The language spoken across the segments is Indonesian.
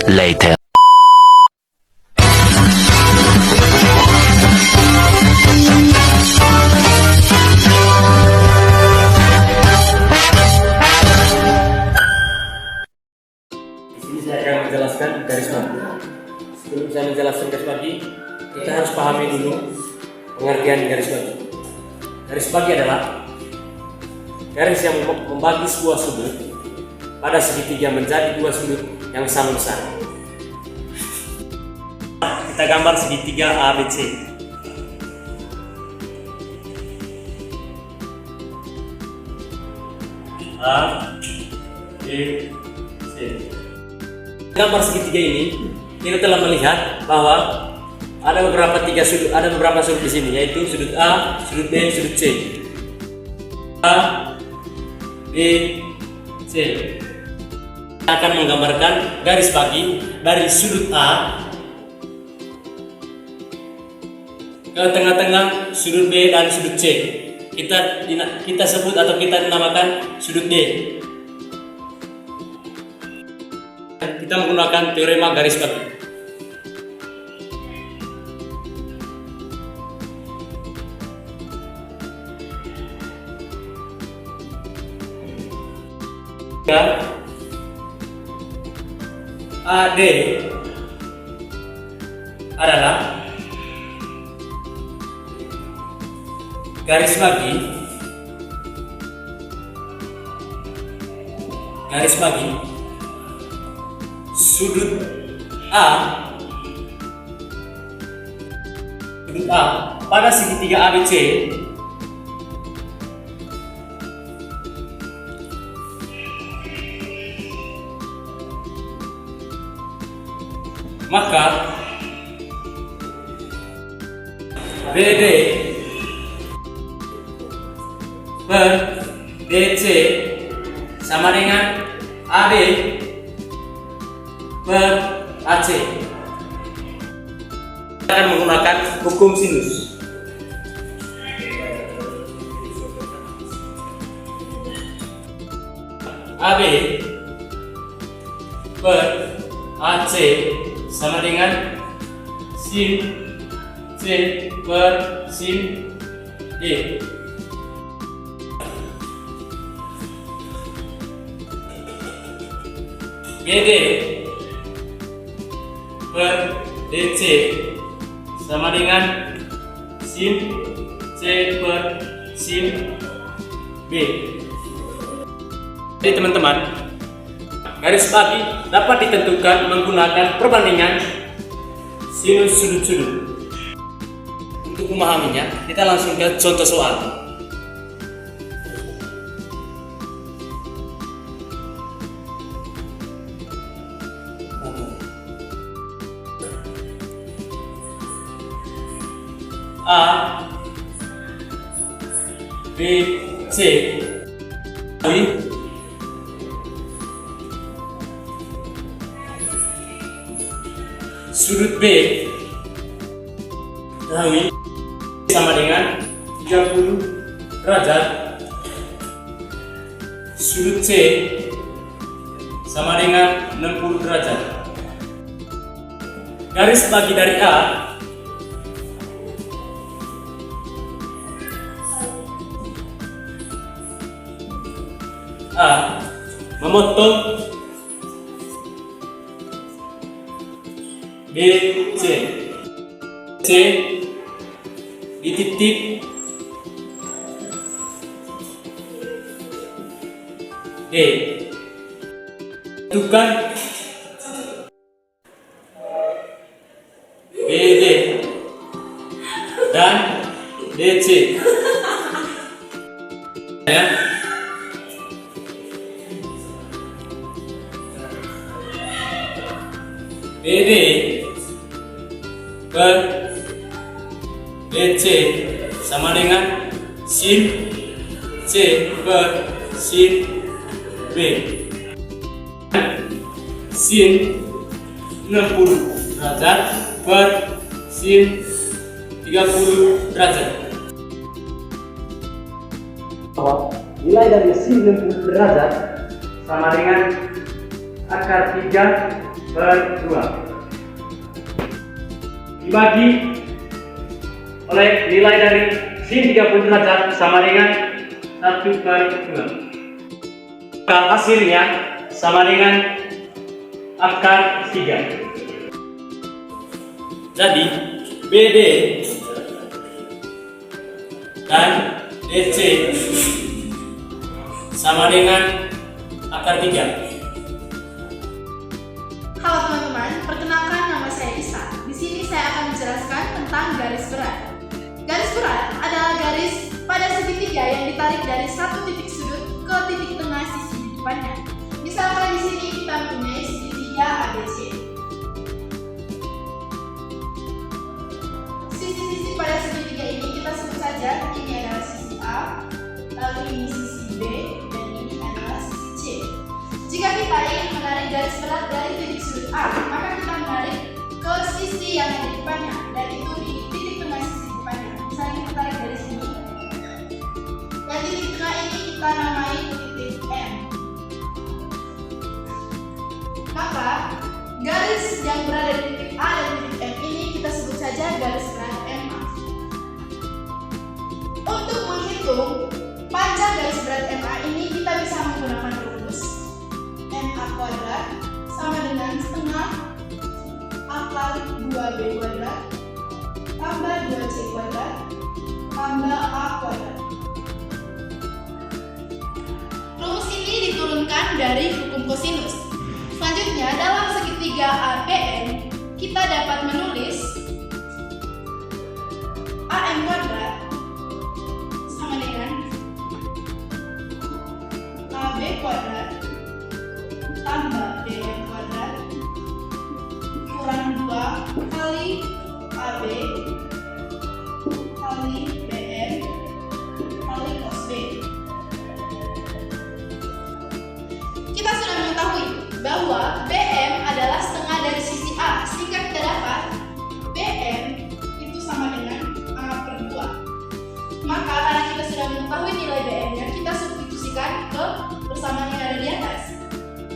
later. Di sini saya akan menjelaskan garis bagi. Sebelum saya menjelaskan garis bagi, kita harus pahami dulu pengertian garis bagi. Garis bagi adalah garis yang membagi sebuah sudut pada segitiga menjadi dua sudut yang sama besar. Kita gambar segitiga ABC. A, B, C. Gambar segitiga ini kita telah melihat bahwa ada beberapa sudut di sini, yaitu sudut A, sudut B, sudut C. A, B, C. Kita akan menggambarkan garis bagi dari sudut A ke tengah-tengah sudut B dan sudut C. Kita sebut atau kita namakan sudut D. Kita menggunakan teorema garis bagi. AD adalah garis bagi sudut A pada segitiga ABC maka BD per DC sama dengan AD per AC. Kita akan menggunakan hukum sinus. AB per AC sama dengan sin C per sin D. BD per DC sama dengan sin C per sin B. Jadi teman-teman, garis bagi dapat ditentukan menggunakan perbandingan sinus sudut-sudut. Untuk memahaminya, kita langsung ke contoh soal. A, B, C. Sudut B sama dengan 30 derajat. Sudut C sama dengan 60 derajat. Garis bagi dari A memotong BC. C di titik D. Tentukan BD dan DC. Ya. BD per BC sama dengan sin C per sin B. Sin 60 derajat per sin 30 derajat. Nilai dari sin 60 derajat sama dengan akar 3 per 2 dibagi oleh nilai dari sin 30 derajat sama dengan 1 per 2. Maka hasilnya sama dengan akar 3. Jadi BD dan DC sama dengan akar 3. Halo teman-teman, perkenalkan nama saya Isa. Di sini saya akan menjelaskan tentang garis berat. Garis berat adalah garis pada segitiga yang ditarik dari satu titik sudut ke titik tengah sisi di depannya. Misalkan di sini kita mempunyai segitiga ABC. Sisi-sisi pada segitiga ini kita sebut saja ini adalah sisi A, lalu ini sisi B, dan ini adalah sisi C. Jika kita ingin menarik garis berat dari titik sudut A, maka kita menarik ke sisi yang ada di depannya, dan itu di titik tengah sisi depannya. Misalnya kita tarik dari sini, dan titik tengah ini kita namai titik M. Maka garis yang berada di titik A dan titik M ini kita sebut saja garis berat MA. Untuk menghitung panjang garis berat MA ini kita bisa menggunakan rumus MA kuadrat sama dengan setengah akar 2B kuadrat tambah 2C kuadrat tambah A kuadrat. Rumus ini diturunkan dari hukum kosinus. Selanjutnya, dalam segitiga ABN kita dapat menulis AM kuadrat sama dengan AB kuadrat tambah BM kuadrat kurang 2 kali AB kali BM kali cos B. Kita sudah mengetahui bahwa BM adalah setengah dari sisi A, sehingga kita dapat BM itu sama dengan A per 2. Maka karena kita sudah mengetahui nilai BM-nya, kita substitusikan ke persamaan yang ada di atas.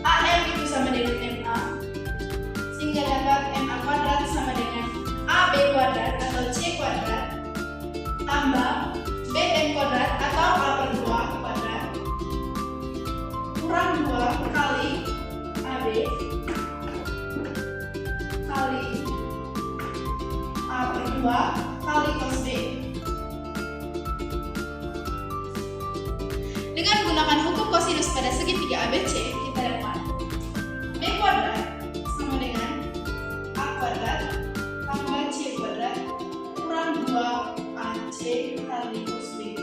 AM itu sama dengan MA, sehingga dapat MA kuadrat sama dengan AB kuadrat atau C kuadrat tambah BM kuadrat atau A per 2 kuadrat kurang 2 kali AB kali A per 2 kali cos B. Dengan menggunakan hukum kosinus pada segitiga ABC, kita dapat B kuadrat sama dengan A kuadrat tambah C kuadrat kurang 2AC kali cos B.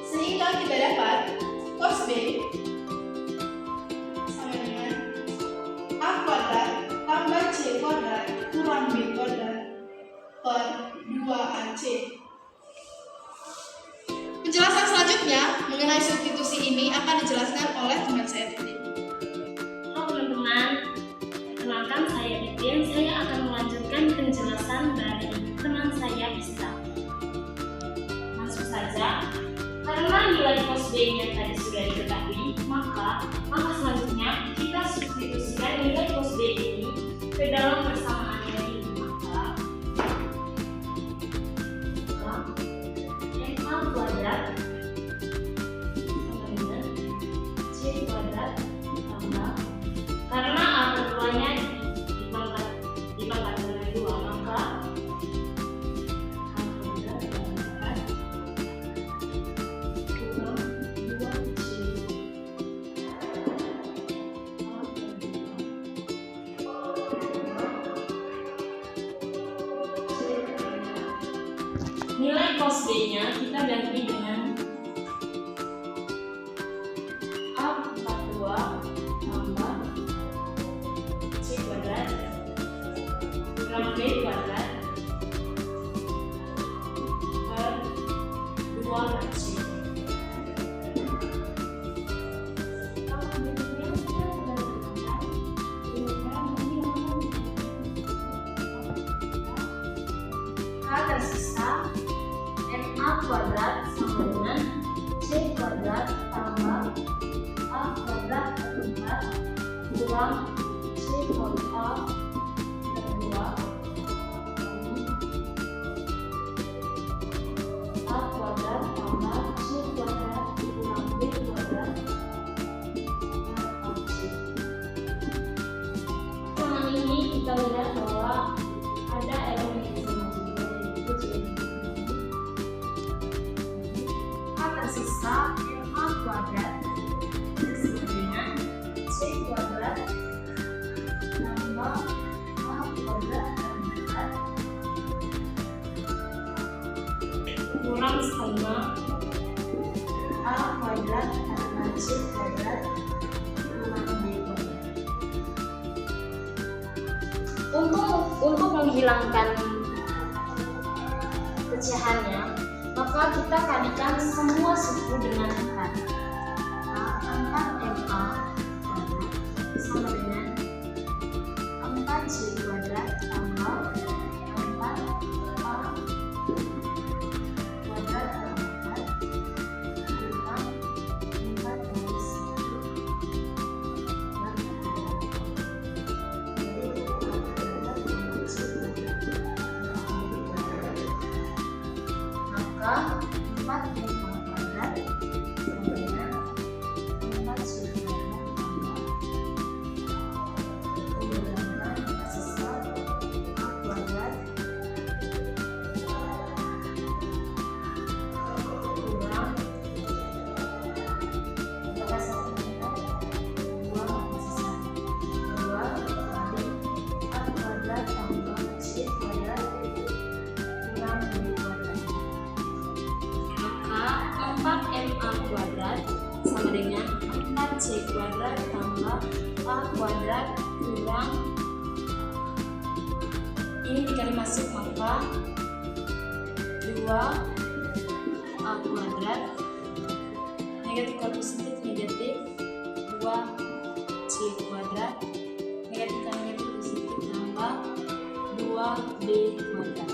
Sehingga kita dapat cos B sama dengan A kuadrat tambah C kuadrat kurang B kuadrat per 2AC. Penjelasan selanjutnya mengenai substitusi ini akan dijelaskan oleh teman saya Titin. Halo teman-teman, perkenalkan saya Titin. Saya akan melanjutkan penjelasan dari teman saya Isa. Langsung saja, karena nilai cos B-nya tadi sudah diketahui, maka selanjutnya kita substitusikan nilai cos B ini ke dalam persamaan ini. Maka MA kuadrat sama dengan C kuadrat tambah, karena A per 2-nya dipangkat dengan 2, maka A kuadrat dipangkat kurang 2C nilai cos B-nya kita ganti dengan A per 2 tambah C kuadrat kurang B kuadrat per 2C. Tersisa MA kuadrat sama dengan C kuadrat tambah A kuadrat per 4 kurang C kali A per 2 A kuadrat tambah C kuadrat kurang B kuadrat per C. Dengan ini kita lihat bahwa ada elemen yang sama juga, yaitu C. A tersisa A kuadrat dengan C kuadrat tambah A kuadrat kurang setengah A kuadrat tambah C kuadrat kurang B kuadrat. Untuk menghilangkan pecahannya, maka kita kalikan semua suku dengan 4. 4MA kuadrat sama dengan 4C kuadrat tambah 4A kuadrat per 4 kurang 4 kali 1. Maka 4MA kuadrat sama dengan 4C kuadrat tambah menggunakan sisa A kuadrat kurang kita satukan 2 sisa 2 kali A kuadrat tambah C kuadrat kurang B kuadrat. Maka 4MA kuadrat sama dengan 4C kuadrat tambah A kuadrat kurang ini dikali masuk, maka 2A kuadrat negatif kali positif negatif 2C kuadrat negatif kali negatif positif tambah 2B kuadrat.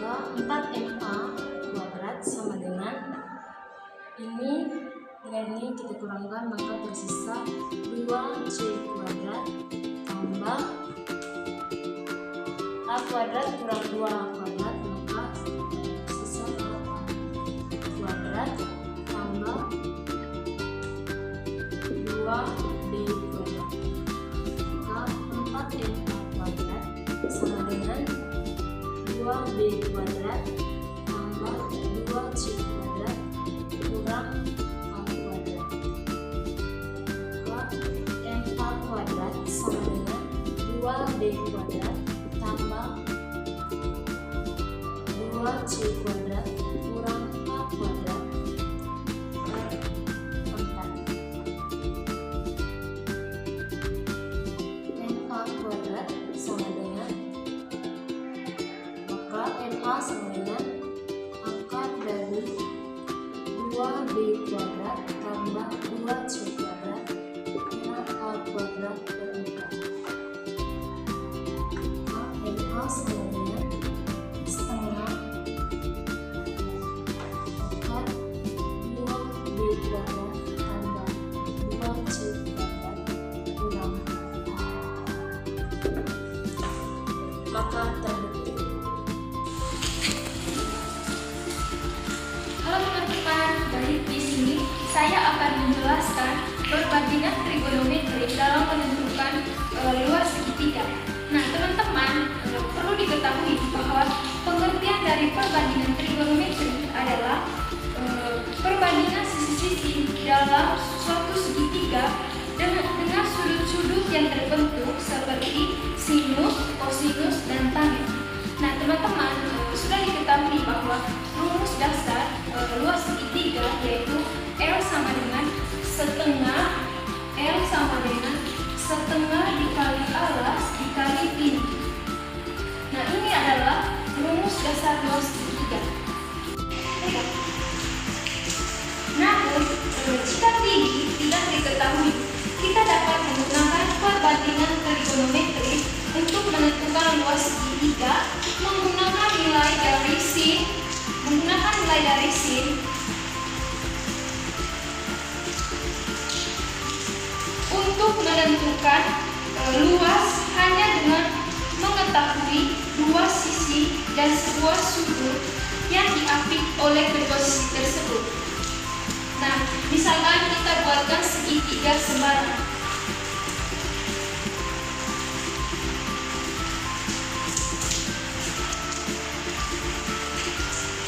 Maka 4MA kuadrat sama dengan ini dengan ini kita kurangkan, maka tersisa 2C kuadrat tambah A kuadrat kurang 2A kuadrat, maka tersisa A kuadrat tambah 2B kuadrat. Maka 4MA kuadrat sama dengan 2B kuadrat tambah 2C kuadrat kurang A kuadrat. Maka MA kuadrat sama dengan 2B kuadrat tambah 2C kuadrat kurang A kuadrat per 4. MA kuadrat sama dengan, maka MA sama dengan akar dari 2B kuadrat tambah 2C kuadrat kurang A kuadrat per 4. MA sama dengan setengah akar 2B kuadrat tambah 2C kuadrat kurang A. Maka terbukti. Halo teman-teman, dari di sini saya akan menjelaskan perbandingan trigonometri dalam menentukan luas segitiga. Nah, teman-teman perlu diketahui bahwa pengertian dari perbandingan trigonometri adalah perbandingan sisi-sisi dalam suatu segitiga dengan sudut-sudut yang terbentuk seperti sinus, kosinus, dan tangen. Nah, teman-teman sudah diketahui bahwa rumus dasar luas segitiga yaitu L sama dengan setengah dikali alas dikali tinggi. Nah, ini adalah rumus dasar luas segitiga. Namun, jika tinggi tidak diketahui, kita dapat menggunakan perbandingan trigonometri untuk menentukan luas segitiga menggunakan nilai dari sin dan sebuah sudut yang diapit oleh kedua sisi tersebut. Nah, misalkan kita buatkan segitiga sembarang.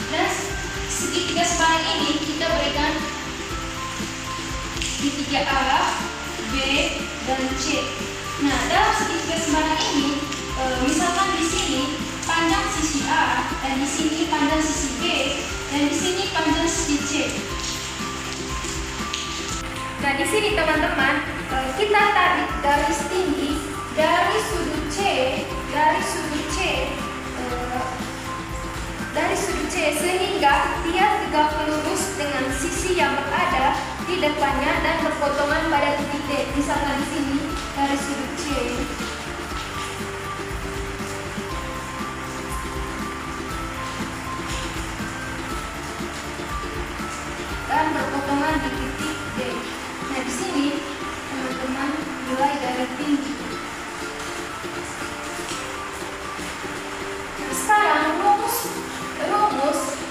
Dan segitiga sembarang ini kita berikan di tiga arah, B dan C. Nah, dalam segitiga sembarang ini, misalkan di sini panjang sisi A, dan di sini panjang sisi B, dan di sini panjang sisi C. Nah, di sini teman-teman, kita tarik garis tinggi dari sudut C, sehingga dia tegak lurus dengan sisi yang berada di depannya dan berpotongan pada titik D. Misalkan di sini dari sudut C. Dan berpotongan di titik D. Nah, di sini teman-teman mulai dari tinggi. Nah, sekarang rumus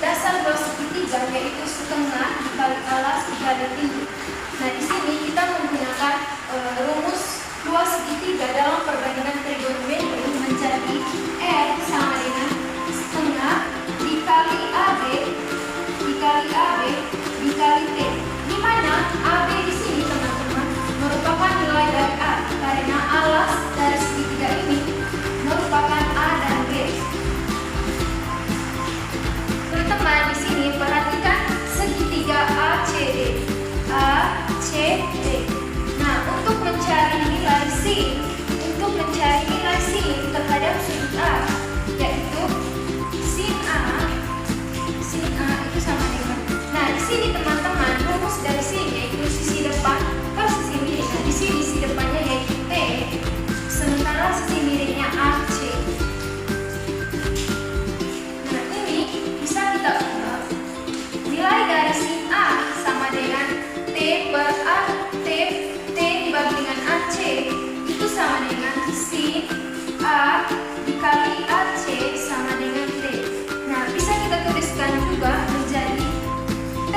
dasar dua segitiga yaitu setengah dikali alas dikali tinggi. Nah, di sini kita menggunakan rumus dua segitiga dalam perbandingan trigonometri menjadi R sama dengan setengah dikali AB dikali T, di mana AB di sini teman-teman merupakan nilai dari A, karena alas dari segitiga ini merupakan A dan B. Teman-teman di sini perhatikan segitiga ACD. Nah, untuk mencari nilai sin terhadap sudut A, yaitu sin A itu sama dengan. Nah, di sini teman-teman rumus dari sini yaitu sisi depan per sisi miring. Nah, di sini sisi depannya yaitu T, sementara sisi miringnya AC. Nah, ini bisa kita ubah. Nilai dari sin A sama dengan T per A, T dibagi dengan AC itu sama dengan sin A dikali AC sama dengan T. Nah, bisa kita tuliskan juga menjadi T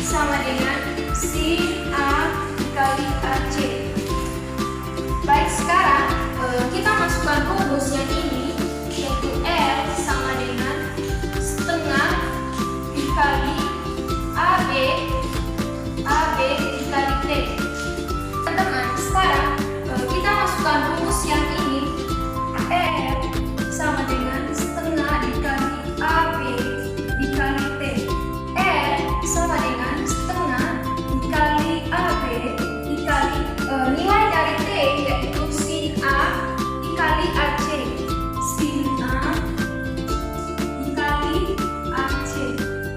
sama dengan sin A dikali AC. Baik, sekarang kita masukkan rumus yang ini, yaitu R sama dengan setengah dikali AB dikali T. Teman-teman, sekarang kita masukkan rumus yang ini, R sama dengan setengah dikali AB dikali T. R sama dengan setengah dikali AB dikali nilai dari T yaitu sin A dikali AC. Sin A dikali AC.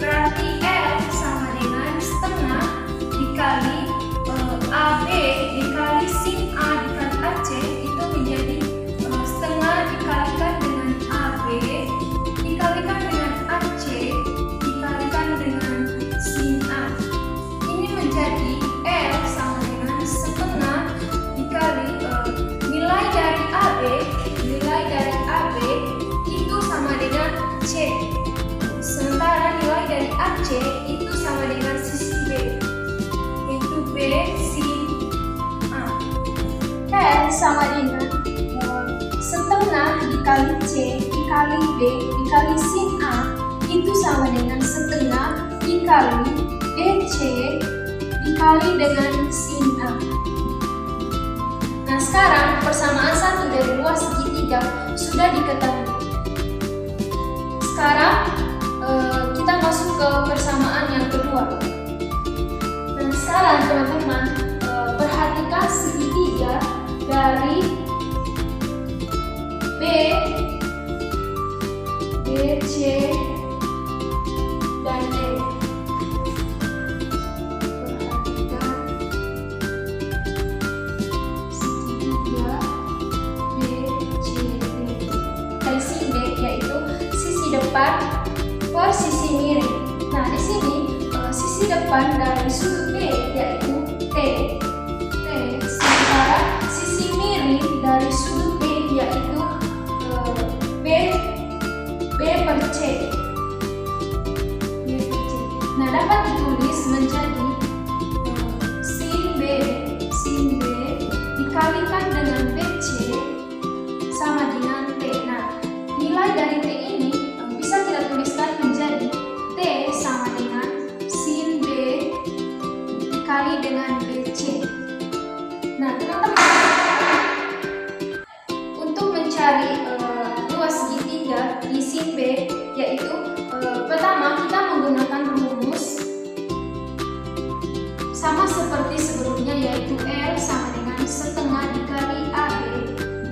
Berarti R sama dengan setengah dikali AB dikali sin A dikali AC itu menjadi setengah dikalikan dengan AB dikalikan dengan AC dikalikan dengan sin A. Ini menjadi L sama dengan setengah dikali nilai dari AB itu sama dengan C. Sementara nilai dari AC itu sama dengan sisi B, yaitu B sin A. L sama dengan setengah dikali C dikali B dikali sin A itu sama dengan setengah dikali BC dikali dengan sin A. Nah, sekarang persamaan satu dari luas segitiga sudah diketahui. Sekarang kita masuk ke persamaan yang kedua. Dan sekarang teman-teman perhatikan segitiga dari BC dan D. Perhatikan segitiga BCD. Dari sini D yaitu sisi depan per sisi miring. Nah, di sini sisi depan dari sudut B yaitu T. Sementara sisi miring dari sudut B yaitu B per C. Nah, dapat ditulis menjadi sin B dikalikan dengan BC sama dengan T. Nah, nilai dari T ini bisa kita tuliskan menjadi T sama dengan sin B dikali dengan BC. Nah, teman-teman, untuk mencari luas segitiga di sin B, yaitu pertama kita menggunakan rumus sama seperti sebelumnya, yaitu L sama dengan setengah dikali AB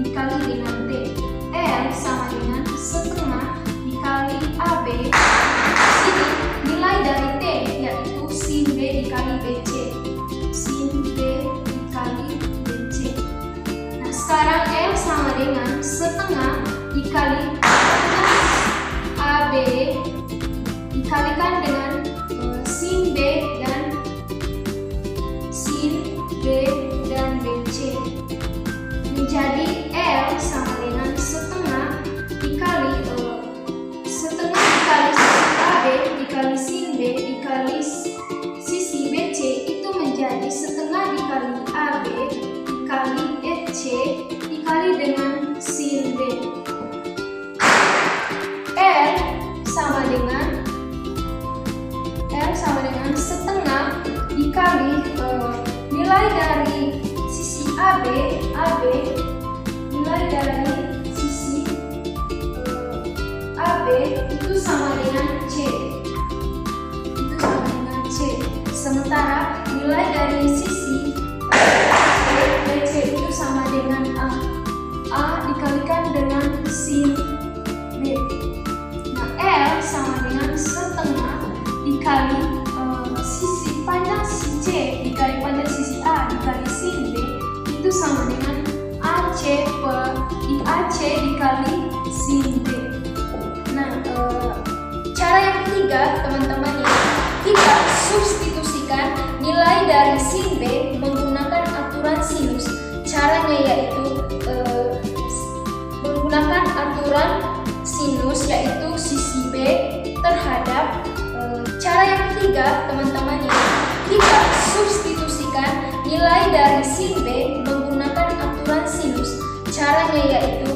dikali dengan T. L sama dengan setengah dikali AB. Sini nilai dari T yaitu sin B dikali BC. Sin B dikali BC. Nah, sekarang L sama dengan setengah dikali AB dikalikan dengan sin B dan BC, menjadi L sama dengan setengah dikali sisi AB dikali sin B dikali sisi BC, itu menjadi setengah dikali AB dikali EC dikali dengan sin B. L sama dengan setengah dikali nilai dari sisi AB nilai dari sisi AB itu sama dengan C, sementara nilai dari sisi BC itu sama dengan A dikalikan dengan sin B. Nah, L sama dengan setengah dikali sisi panjang sisi C dikali panjang sisi A dikali sin B, itu sama dengan AC dikali sin B. Nah, cara yang ketiga, teman-teman, ya, kita substitusikan nilai dari sin B menggunakan aturan sinus. Caranya yaitu menggunakan aturan sinus, yaitu sisi B terhadap cara yang ketiga, teman-teman, ya, kita substitusikan nilai dari sin B menggunakan aturan sinus. Caranya yaitu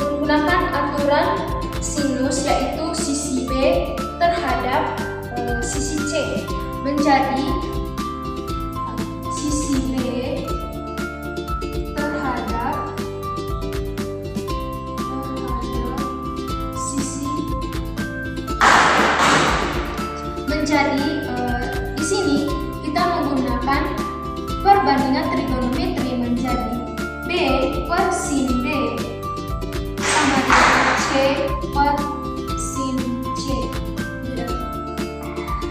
menggunakan aturan sinus, yaitu sisi B terhadap sisi C, menjadi sisi B terhadap sisi. Menjadi di sini kita menggunakan perbandingan trigonometri, menjadi B per sin B sama dengan C per sin C.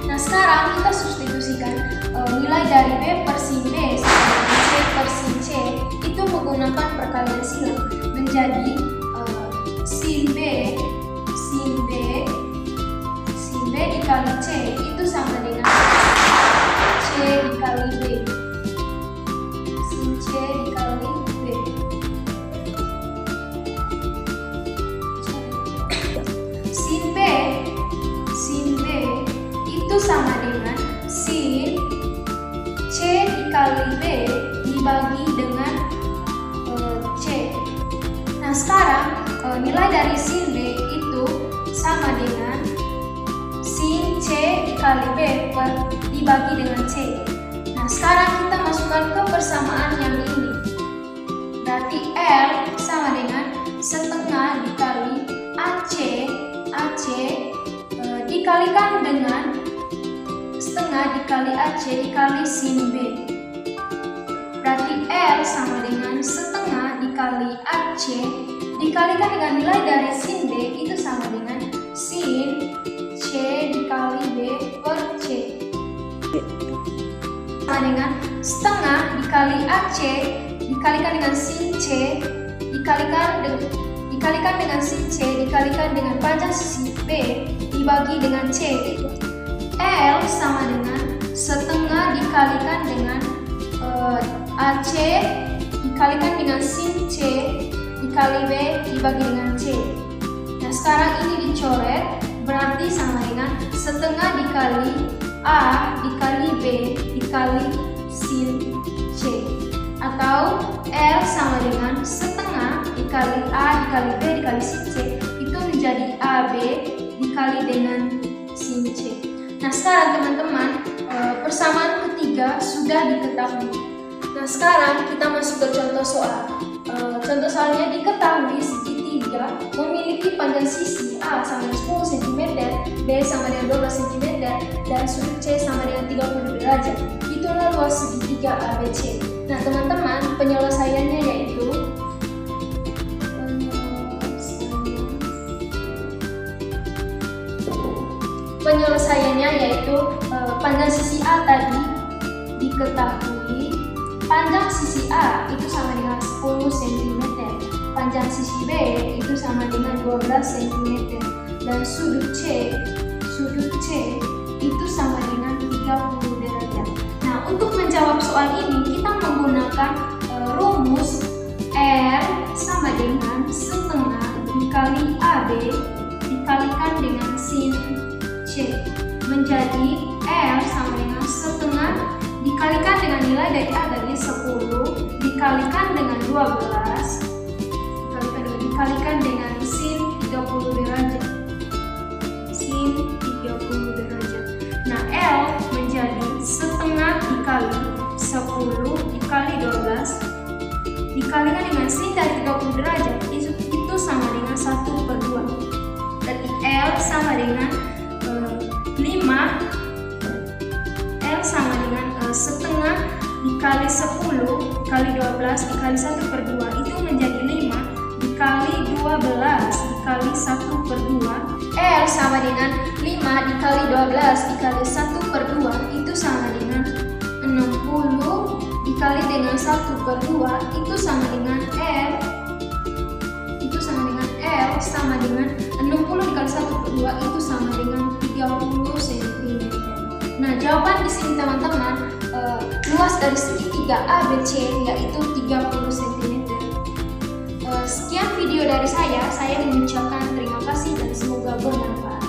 Nah, sekarang kita substitusikan nilai dari B per sin B sama dengan C per sin C itu menggunakan perkalian silang, menjadi sin B dikali C itu sama dengan C dikali B. Sin C dikali B. Sin B itu sama dengan sin C dikali B dibagi dengan C. Nah, sekarang nilai dari sin B itu sama dengan sin C dikali B dibagi dengan C. Nah, sekarang kita masukkan ke persamaan yang ini. Berarti L sama dengan setengah dikali AC dikalikan dengan setengah dikali AC dikali sin B. Berarti L sama dengan setengah dikali AC dikalikan dengan nilai dari sin B itu sama dengan sin C dikali B per C. Sama dengan setengah dikali AC dikalikan dengan sin C dikalikan dengan sin C dikalikan dengan panjang sisi B dibagi dengan C. L sama dengan setengah dikalikan dengan AC dikalikan dengan sin C dikali B dibagi dengan C. Nah, dicoret berarti sama dengan setengah dikali A dikali B dikali sin C, atau L sama dengan setengah dikali A dikali B dikali sin C, itu menjadi AB dikali dengan sin C. Nah sekarang teman-teman, persamaan ketiga sudah diketahui. Nah sekarang kita masuk ke contoh soal. Contoh soalnya diketahui segitiga memiliki panjang sisi A sama dengan 10 cm, B sama dengan 12 cm, dan sudut C sama dengan 30 derajat. Itulah luas segitiga ABC. Nah teman-teman, penyelesaiannya yaitu panjang sisi A tadi diketahui. Panjang sisi A itu sama dengan 10 cm, panjang sisi B itu sama dengan 12 cm, dan sudut C itu sama dengan 30 derajat. Nah, untuk menjawab soal ini kita menggunakan rumus R sama dengan setengah dikali AB dikalikan dengan sin C, menjadi R sama dengan setengah dikalikan dengan nilai dari A tadi 10 dikalikan dengan 12 dikalikan dengan sin 30 derajat. Nah L menjadi setengah dikali 10 dikali 12 dikalikan dengan sin dari 30 derajat itu sama dengan 1/2. Berarti L sama dengan 5. L sama dengan setengah dikali 10 dikali 12 dikali 1/2 itu menjadi 5 dikali 12 dikali 1/2. L sama dengan 5 dikali 12 dikali 1/2 itu sama dengan 60 dikali dengan 1/2 itu sama dengan L sama dengan 60 dikali 1/2 itu sama dengan 30 cm. Nah jawaban di sini teman-teman, luas dari segitiga ABC yaitu 30 cm. Sekian video dari saya mengucapkan terima kasih dan semoga bermanfaat.